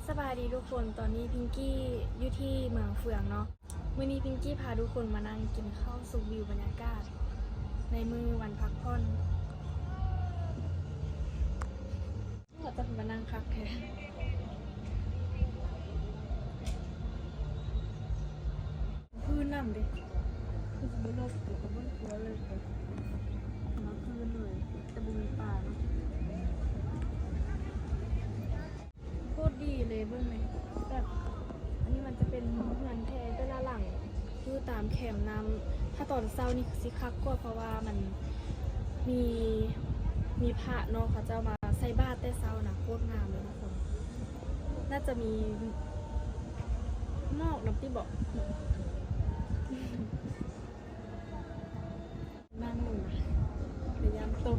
สบายดีทุกคนตอนนี้พิงกี้อยู่ที่เมืองเฟืองเนาะมื้อนี้พิงกี้พาทุกคนมานั่งกินข้าวสูบวิวบรรยากาศในมื้อวันพักผ่อนเราจะมานั่งพักแค่พื้นน้ำดิคือสมมติเราปลูกกับบนหัวเลยมาพื้นเลยแต่บุมีป่าเนาะโคตรดีเลยเบื้องไหมแบบอันนี้มันจะเป็นเงินแท้แต่ละหลังคือตามแคมน้ำถ้าตอนเช้านี่สิคักกว่าเพราะว่ามันมีพระเนาะเขาเจ้ามาใส่บาตรแต่เช้านะโคตรงามเลยทุกคนน่าจะมีหมอกน้ำที่บอกนั่งหนึ่งนะพยายามตก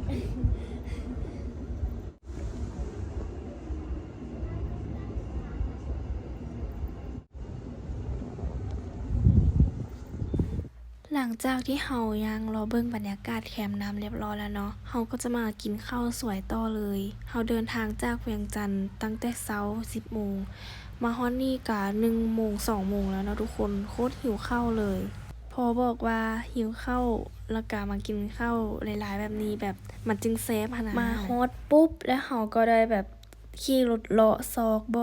หลังจากที่เฮายังรอเบิ่งบรรยากาศแคมป์น้ำเรียบร้อยแล้วเนาะเฮาก็จะมากินข้าวสวยต่อเลยเฮาเดินทางจากเวียงจันทร์ตั้งแต่เช้า 10 โมงมาฮอดนี่กะ1 โมง 2 โมงแล้วเนาะทุกคนโคตรหิวข้าวเลยพอบอกว่าหิวข้าวแล้วก็มากินข้าวหลายๆแบบนี้แบบมันจึงแซ่บขนาดมาฮอดปุ๊บแล้วเฮาก็ได้แบบขี่รถเลาะซอกบ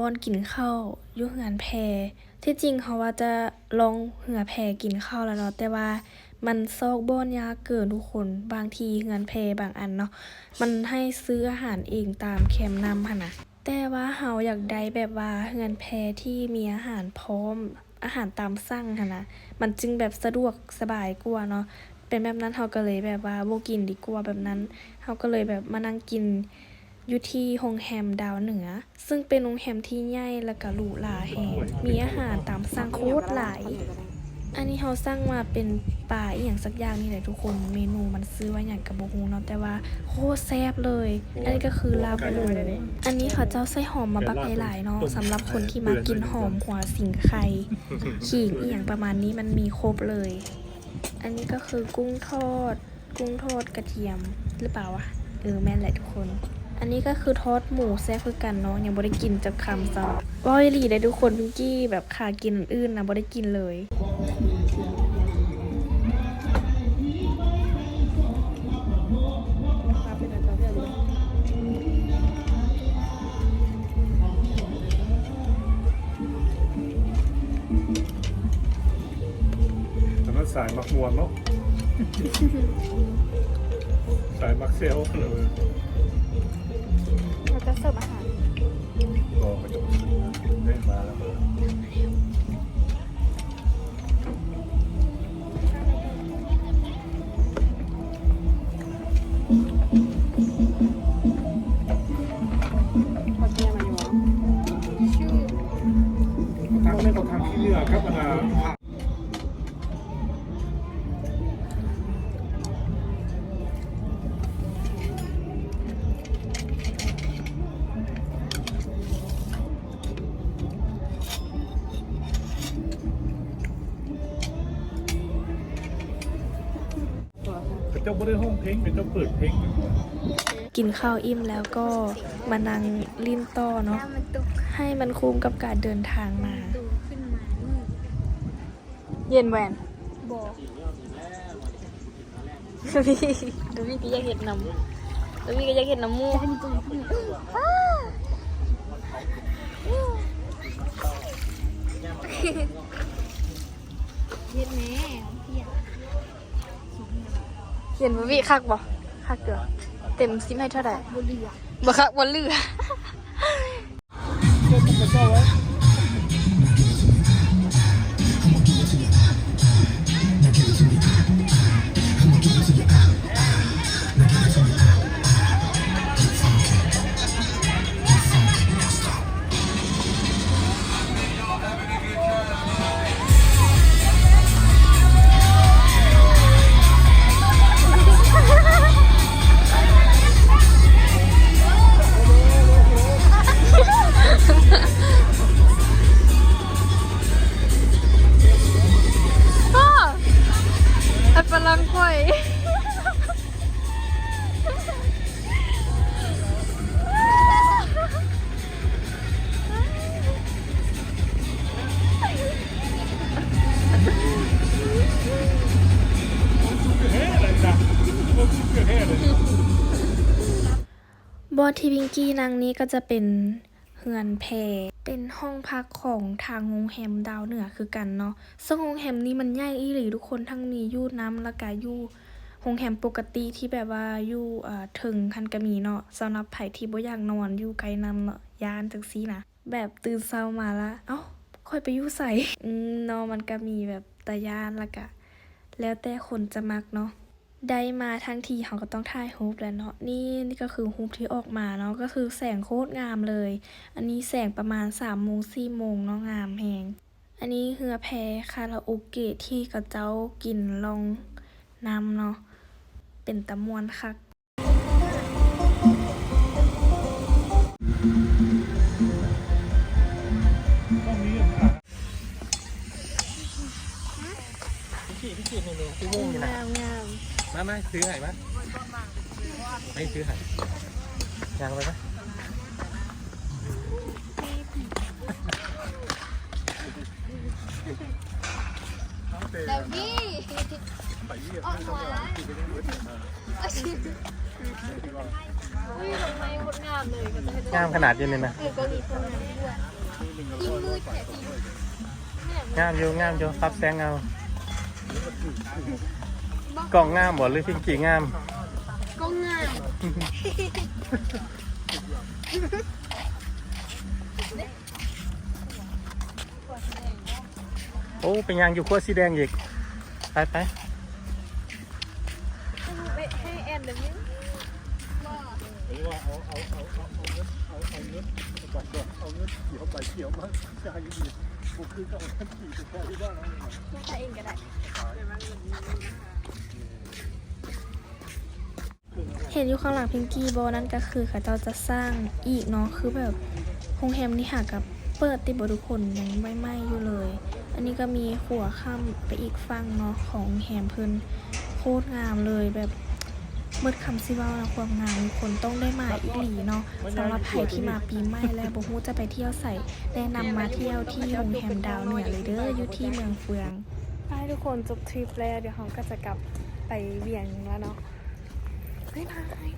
อนกินข้าวอยู่เฮือนแพที่จริงเขาว่าจะลองเหือแพกินข้าวแล้วเนาะแต่ว่ามันซอกบ่อนยากเกินทุกคนบางทีเหือนแพบางอันเนาะมันให้ซื้ออาหารเองตามแคมป์นำหั่นน่ะแต่ว่าเฮาอยากได้แบบว่าเหือนแพที่มีอาหารพร้อมอาหารตามสั่งหั่นน่ะมันจึงแบบสะดวกสบายกว่าเนาะเป็นแบบนั้นเฮาก็เลยแบบว่าบ่กินดีกว่าแบบนั้นเฮาก็เลยแบบมานั่งกินอยู่ที่โรงแรมดาวเหนือซึ่งเป็นโรงแรมที่ใหญ่แล้วก็หรูหราแฮงมีอาหารตามสั่งโคตรหลายอันนี้เฮาสั่งมาเป็นปลาอีหยังสักอย่างนี่แหละทุกคนเมนูมันซื้อไว้หยังก็บ่ฮู้เนาะแต่ว่าโคตรแซ่บเลยอันนี้ก็คือลาบหมูอันนี้เขาเจ้าใส่หอมมาบักหลายๆเนาะสำหรับคนที่มากินหอมหัวสิงไข่ขิงอีหยังประมาณนี้มันมีครบเลยอันนี้ก็คือกุ้งทอดกระเทียมหรือเปล่าวะแม่นแหละทุกคนอันนี้ก็คือทอดหมูแซ่บคือกันเนาะยังบ่ได้กินจักคำซ้ำว่าอีหลีได้ทุกคนพิงกี้แบบขากินอื่นนะบ่ได้กินเลยแต่มันสายมักมวนเนาะ สายมักเซลเลย เราจะเสิร์ฟอาหารก็มาจบได้มาแล้วทางนี้เขาทำที่เรือครับนะเจ้าไม่ได้ห้องเพลงเป็นเจ้าเปิดเพลงกินข้าวอิ่มแล้วก็มานั่งลิ้นต่อเนาะให้มันคุ้มกับการเดินทางมาเย็นแหวนบอกดูพี่ก็อยากเห็นน้ำดูพี่ก็อยากเห็นน้ำมูกเย็นแม่เย็นบ่พี่คักบ่คักเด้อเต็ม10ให้เท่าไหร่บ่คักบ่เหลือ บอที่พิงกี้นางนี้ก็จะเป็นเฮือนแพเป็นห้องพักของทางโรงแรมดาวเหนือคือกันเนาะซึ่งโรงแรมนี้มันใหญ่อีหลีทุกคนทั้งมีอยู่น้ำแล้วก็อยู่โรงแรมปกติที่แบบว่าอยู่ถึงคันก็มีเนาะสำหรับไผที่บ่อยากนอนอยู่ไกลนำเนาะย่านจังซี่นะแบบตื่นเช้ามาแล้วเอ้าค่อยไปอยู่ไสเนาะมันก็มีแบบตาย้านแล้วก็แล้วแต่คนจะมักเนาะ ได้มาทั้งทีเขาก็ต้องถ่ายรูปแหล้วเนาะนี่ก็คือรูปที่ออกมาเนาะก็คือแสงโคตรงามเลย อันนี้แสงประมาณ3 โมง 4 โมงเนาะงามแฮงอันนี้เรือแพคาราโอเกะที่เขาเจ้ากินลองน้ำเนาะเป็นตะมวนคักต้องมีอ่ะ พี่จีนี่พี่วงอยู่นะ งาม มาซื้อไห่มาไม่ซื้อไห่ยังไปไหม แต่พี่ออกมาอาชีพอุ้ยทำไมงดงามเลยก็จะให้ งามขนาดนี้เลยนะ ก็มีคนงามด้วยยิ่งมืดแค่ที งามอยู่ปรับแสงเอากล่องงามบ่หรือพิงกี้งาม ก็งาม โอ้เป็นยางอยู่ขั้วสีแดงอีกไปให้แอนเดี๋ยวนี้ หรือว่าเอาเงินก่อนเอาเงินเขียวไปเขียวมาใจดีผมคือเอาเงินขี่ไปแค่ที่บ้านเรา ไม่ใช่เองก็ได้ เห็นอยู่ข้างหลังพิงกี้บอนั่นก็คือเขาเจ้าจะสร้างอีกเนาะคือแบบโรงแรมนี่หากับเปิดติดบ่ทุกคนยังไม่ไหม้อยู่เลย อันนี้ก็มีขัวข้ามไปอีกฝั่งเนาะของแฮมเพิ่นโคตรงามเลยแบบเบิดคำสิเว้านะความงามคนต้องได้มาอีหลีเนาะสำหรับใครที่มาปีใหม่และบ่ฮู้จะไปเที่ยวไสแนะนำมาเที่ยวที่โรงแรมดาวเหนือเลยเด้ออยู่ที่เมืองเฟืองไปทุกคนจบทริปแล้วเดี๋ยวเราก็จะกลับไปเวียงแล้วเนาะบ๊ายบาย